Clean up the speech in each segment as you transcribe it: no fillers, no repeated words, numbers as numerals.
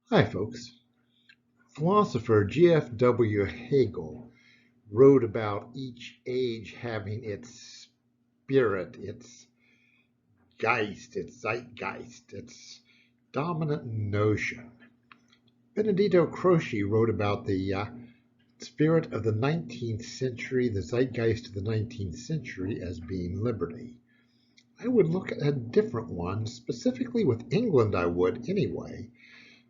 Hi, folks. Philosopher G.F.W. Hegel wrote about each age having its spirit, its Geist, its Zeitgeist, its dominant notion. Benedetto Croce wrote about the spirit of the 19th century, the Zeitgeist of the 19th century, as being liberty. I would look at a different one, specifically with England, I would anyway.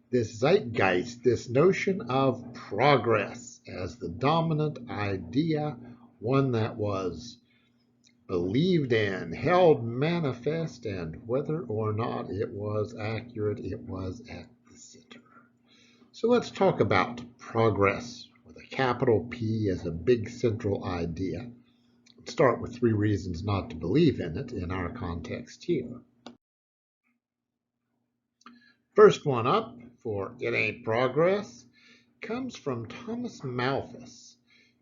This zeitgeist, this notion of progress as the dominant idea, one that was believed in, held manifest, and whether or not it was accurate, it was at the center. So let's talk about progress with a capital P as a big central idea. Let's start with 3 reasons not to believe in it in our context here. First one up for It Ain't Progress comes from Thomas Malthus.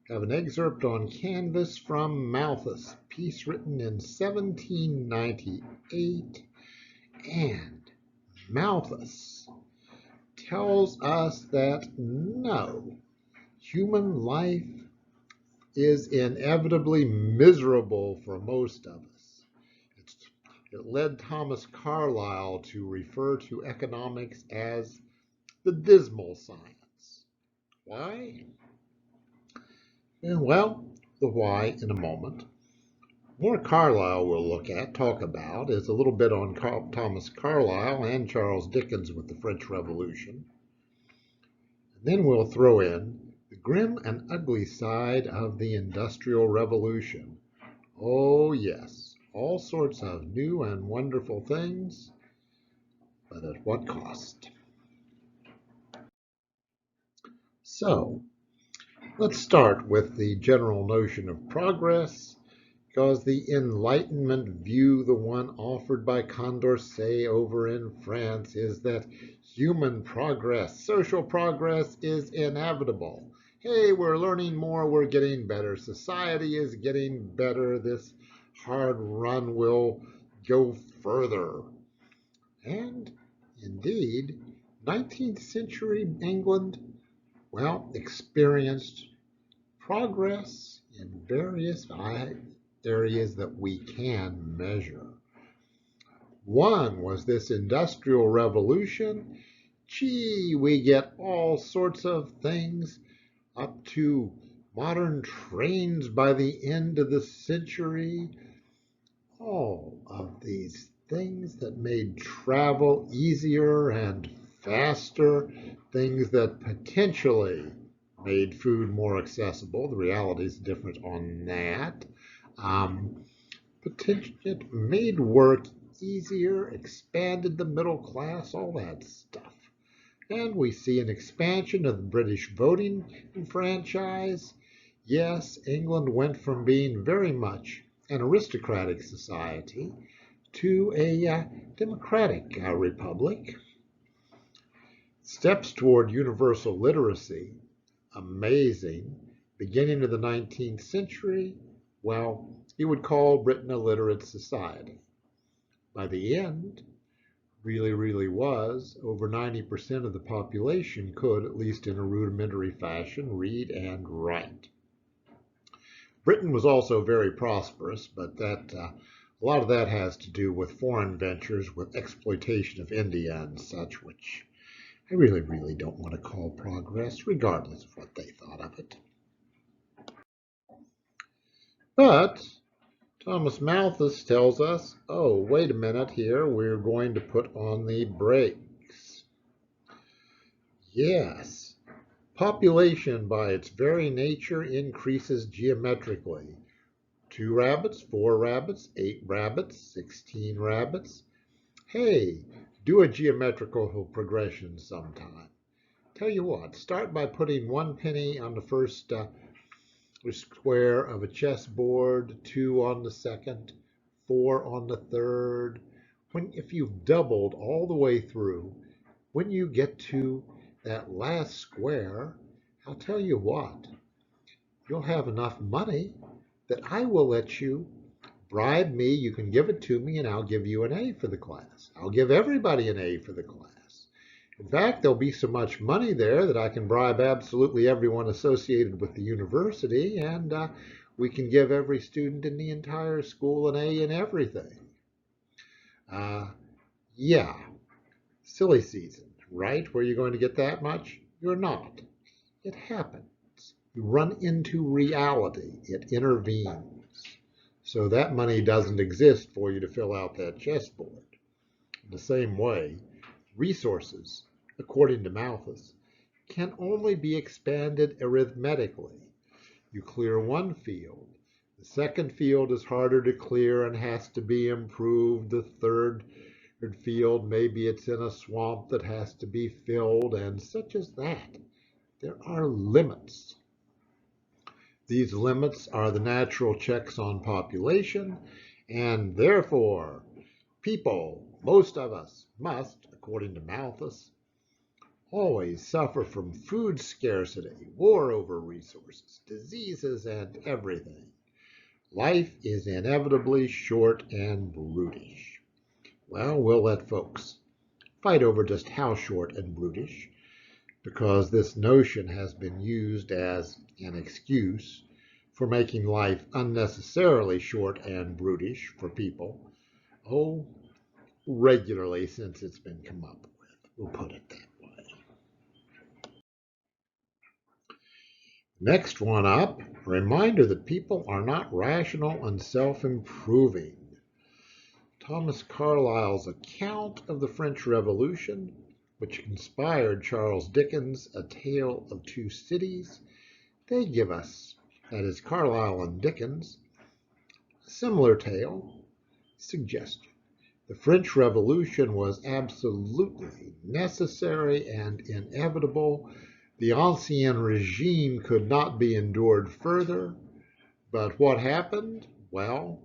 I have an excerpt on canvas from Malthus, piece written in 1798. And Malthus tells us that no, human life is inevitably miserable for most of us. It led Thomas Carlyle to refer to economics as the dismal science. Why? Well, the why in a moment. More Carlyle we'll talk about, is a little bit on Thomas Carlyle and Charles Dickens with the French Revolution. And then we'll throw in the grim and ugly side of the Industrial Revolution. Oh yes, all sorts of new and wonderful things, but at what cost? So, let's start with the general notion of progress, because the Enlightenment view, the one offered by Condorcet over in France, is that human progress, social progress, is inevitable. Hey, we're learning more, we're getting better, society is getting better, this hard run will go further. And indeed, 19th century England, well, experienced progress in various areas that we can measure. One was this Industrial Revolution. Gee, we get all sorts of things up to modern trains by the end of the century. All of these things that made travel easier and faster, things that potentially made food more accessible. The reality is different on that. It made work easier, expanded the middle class, all that stuff. And we see an expansion of the British voting franchise. Yes, England went from being very much an aristocratic society to a democratic republic. Steps toward universal literacy, amazing. Beginning of the 19th century, well, you would call Britain a literate society. By the end, really was, over 90% of the population could, at least in a rudimentary fashion, read and write. Britain was also very prosperous, but a lot of that has to do with foreign ventures, with exploitation of India and such, which I really don't want to call progress, regardless of what they thought of it. But Thomas Malthus tells us, oh, wait a minute here, we're going to put on the brakes. Yes, population by its very nature increases geometrically. 2 rabbits, 4 rabbits, 8 rabbits, 16 rabbits. Hey, do a geometrical progression sometime. Tell you what, start by putting 1 penny on the first square of a chessboard, 2 on the second, 4 on the third. If you've doubled all the way through, when you get to that last square, I'll tell you what, you'll have enough money that I will let you bribe me, you can give it to me, and I'll give you an A for the class. I'll give everybody an A for the class. In fact, there'll be so much money there that I can bribe absolutely everyone associated with the university, and we can give every student in the entire school an A in everything. Uh, yeah, silly season, right? Where you're going to get that much? You're not. It happens. You run into reality. It intervenes. So that money doesn't exist for you to fill out that chessboard. In the same way, resources, according to Malthus, can only be expanded arithmetically. You clear one field. The second field is harder to clear and has to be improved. The third field, maybe it's in a swamp that has to be filled, and such as that. There are limits. These limits are the natural checks on population, and therefore, people, most of us, must, according to Malthus, always suffer from food scarcity, war over resources, diseases, and everything. Life is inevitably short and brutish. Well, we'll let folks fight over just how short and brutish, because this notion has been used as an excuse for making life unnecessarily short and brutish for people, oh, regularly since it's been come up with. We'll put it that way. Next one up, a reminder that people are not rational and self-improving. Thomas Carlyle's account of the French Revolution, which inspired Charles Dickens' A Tale of Two Cities, they give us, that is Carlyle and Dickens, a similar tale, suggestion. The French Revolution was absolutely necessary and inevitable. The Ancien regime could not be endured further. But what happened? Well,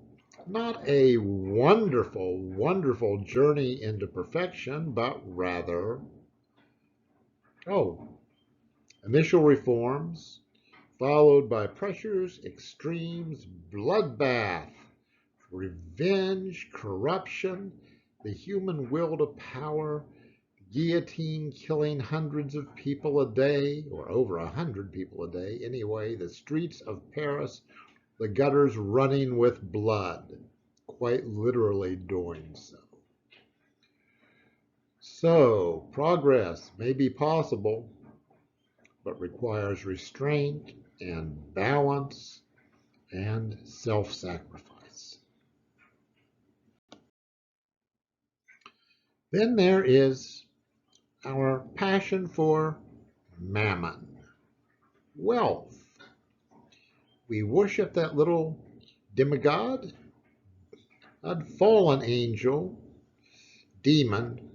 not a wonderful, wonderful journey into perfection, but rather, initial reforms, followed by pressures, extremes, bloodbath, revenge, corruption, the human will to power, guillotine killing hundreds of people a day, or over 100 people a day anyway, the streets of Paris, the gutters running with blood, quite literally doing so. So, progress may be possible, but requires restraint and balance and self-sacrifice. Then there is our passion for mammon, wealth. We worship that little demigod, a fallen angel, demon,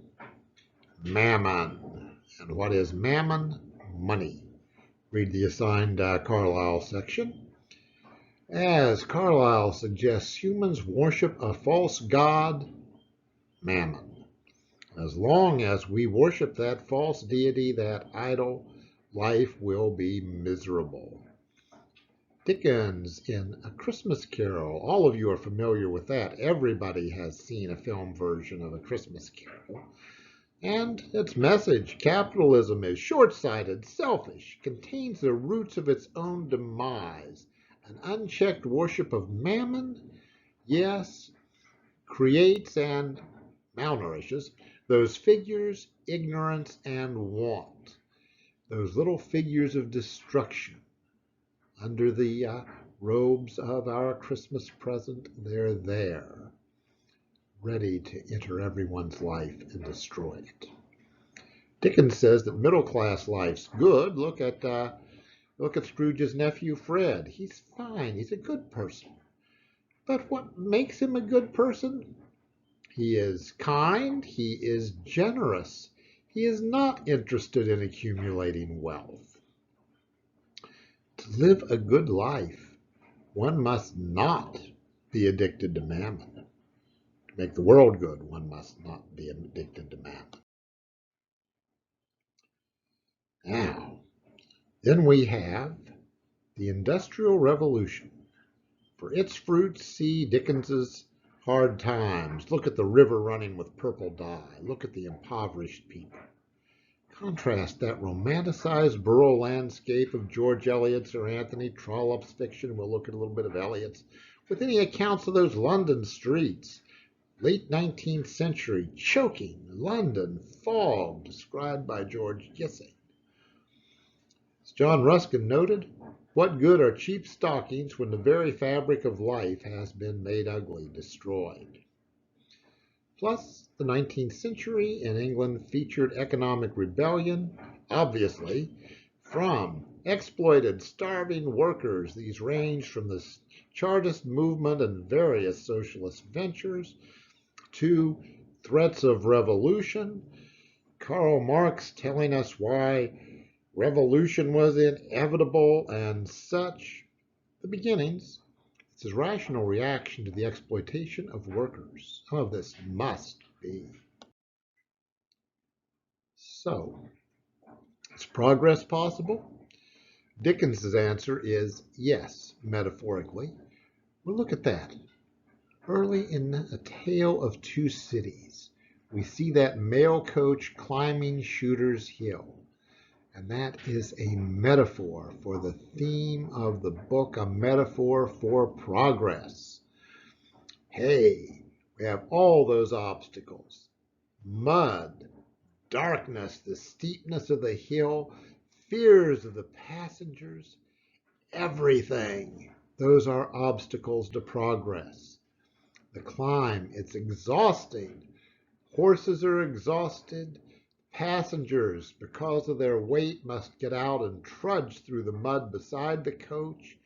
mammon. And what is mammon? Money. Read the assigned Carlyle section. As Carlyle suggests, humans worship a false god, mammon. As long as we worship that false deity, that idol, life will be miserable. Dickens in A Christmas Carol. All of you are familiar with that. Everybody has seen a film version of A Christmas Carol. And its message, capitalism is short-sighted, selfish, contains the roots of its own demise. An unchecked worship of mammon, yes, creates and malnourishes those figures, ignorance, and want. Those little figures of destruction. Under the robes of our Christmas present, they're there, ready to enter everyone's life and destroy it. Dickens says that middle-class life's good. Look at Scrooge's nephew Fred. He's fine. He's a good person. But what makes him a good person? He is kind. He is generous. He is not interested in accumulating wealth. To live a good life, one must not be addicted to mammon. To make the world good, one must not be addicted to mammon. Now, then we have the Industrial Revolution. For its fruits, see Dickens's Hard Times. Look at the river running with purple dye. Look at the impoverished people. Contrast that romanticized rural landscape of George Eliot's or Anthony Trollope's fiction. We'll look at a little bit of Eliot's with any accounts of those London streets. Late 19th century, choking London fog, described by George Gissing. As John Ruskin noted, what good are cheap stockings when the very fabric of life has been made ugly, destroyed? Plus, the 19th century in England featured economic rebellion, obviously, from exploited, starving workers. These ranged from the Chartist movement and various socialist ventures to threats of revolution. Karl Marx telling us why revolution was inevitable and such. The beginnings. It's his rational reaction to the exploitation of workers. Some of this must be. So, is progress possible? Dickens' answer is yes, metaphorically. We'll look at that. Early in A Tale of Two Cities, we see that mail coach climbing Shooter's Hill. And that is a metaphor for the theme of the book, a metaphor for progress. Hey, we have all those obstacles. Mud, darkness, the steepness of the hill, fears of the passengers, everything. Those are obstacles to progress. The climb, it's exhausting. Horses are exhausted. Passengers, because of their weight, must get out and trudge through the mud beside the coach.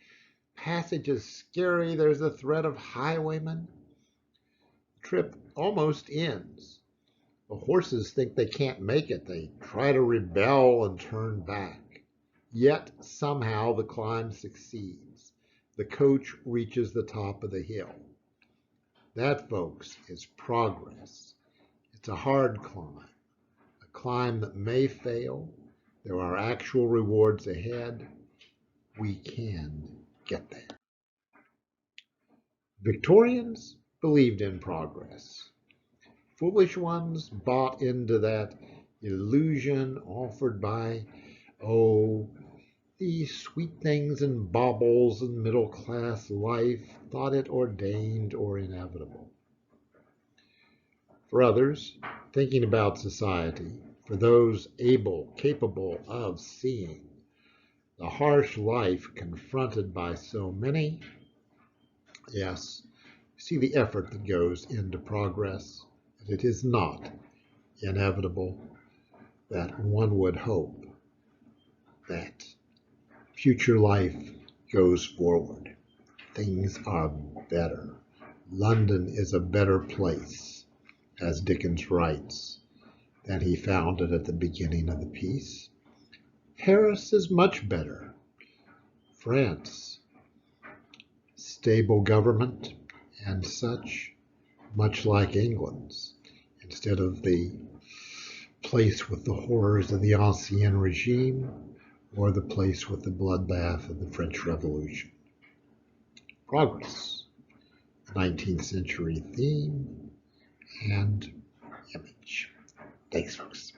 Passage is scary. There's a threat of highwaymen. The trip almost ends. The horses think they can't make it. They try to rebel and turn back. Yet somehow the climb succeeds. The coach reaches the top of the hill. That, folks, is progress. It's a hard climb. Climb that may fail. There are actual rewards ahead. We can get there. Victorians believed in progress. Foolish ones bought into that illusion offered by, these sweet things and baubles and middle-class life, thought it ordained or inevitable. For others, thinking about society, for those able, capable of seeing the harsh life confronted by so many, yes, see the effort that goes into progress. It is not inevitable that one would hope that future life goes forward. Things are better. London is a better place, as Dickens writes, than he found it at the beginning of the piece. Paris is much better. France, stable government and such, much like England's, instead of the place with the horrors of the Ancien regime or the place with the bloodbath of the French Revolution. Progress, 19th century theme and image. Thanks, folks.